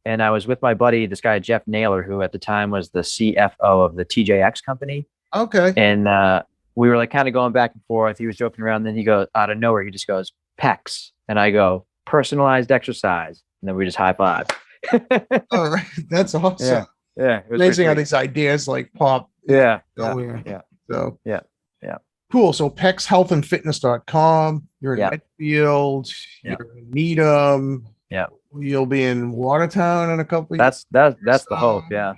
[SPEAKER 2] And I was with my buddy, this guy, Jeff Naylor, who at the time was the CFO of the TJX company.
[SPEAKER 1] Okay.
[SPEAKER 2] And we were like kind of going back and forth. He was joking around. Then he goes out of nowhere. He just goes, Pex. And I go, personalized exercise. And then we just high five.
[SPEAKER 1] All right. That's awesome.
[SPEAKER 2] Yeah.
[SPEAKER 1] It was amazing how these ideas like pop.
[SPEAKER 2] Yeah.
[SPEAKER 1] So,
[SPEAKER 2] yeah.
[SPEAKER 1] Cool. So pexhealthandfitness.com. You're in Medfield. You're in Needham.
[SPEAKER 2] Yeah.
[SPEAKER 1] You'll be in Watertown in a couple of years.
[SPEAKER 2] That's the hope. Yeah.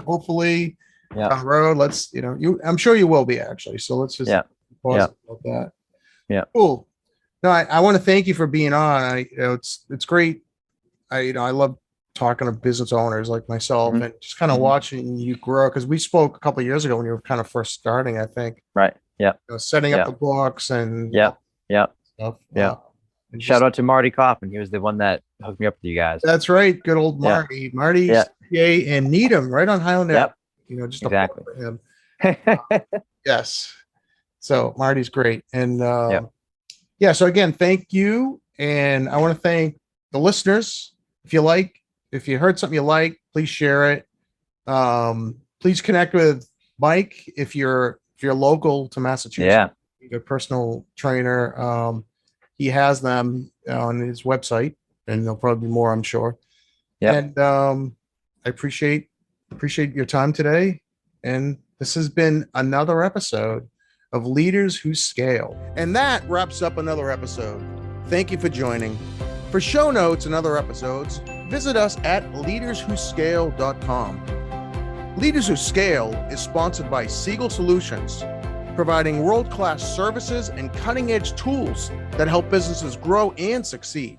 [SPEAKER 1] Hopefully down the road. I'm sure you will be actually. So let's just pause about that.
[SPEAKER 2] Yeah.
[SPEAKER 1] Cool. No, I want to thank you for being on. It's great. I love talking to business owners like myself and just kind of watching you grow. Cause we spoke a couple of years ago when you were kind of first starting, I think.
[SPEAKER 2] Right. Yeah.
[SPEAKER 1] Setting up the books and
[SPEAKER 2] stuff.
[SPEAKER 1] Yeah.
[SPEAKER 2] Shout out to Marty Kaufman. He was the one that hooked me up with you guys.
[SPEAKER 1] That's right. Good old Marty. Yeah. Marty, CPA and Needham right on Highland.
[SPEAKER 2] Yep.
[SPEAKER 1] Just
[SPEAKER 2] exactly.
[SPEAKER 1] For him. Yes. So Marty's great. And so again, thank you. And I want to thank the listeners. If you heard something you like, please share it. Please connect with Mike if you're local to Massachusetts.
[SPEAKER 2] Yeah.
[SPEAKER 1] A personal trainer. He has them on his website, and there'll probably be more, I'm sure.
[SPEAKER 2] Yeah.
[SPEAKER 1] And I appreciate your time today. And this has been another episode of Leaders Who Scale. And that wraps up another episode. Thank you for joining. For show notes and other episodes, visit us at leaderswhoscale.com. Leaders Who Scale is sponsored by Siegel Solutions, providing world-class services and cutting-edge tools that help businesses grow and succeed.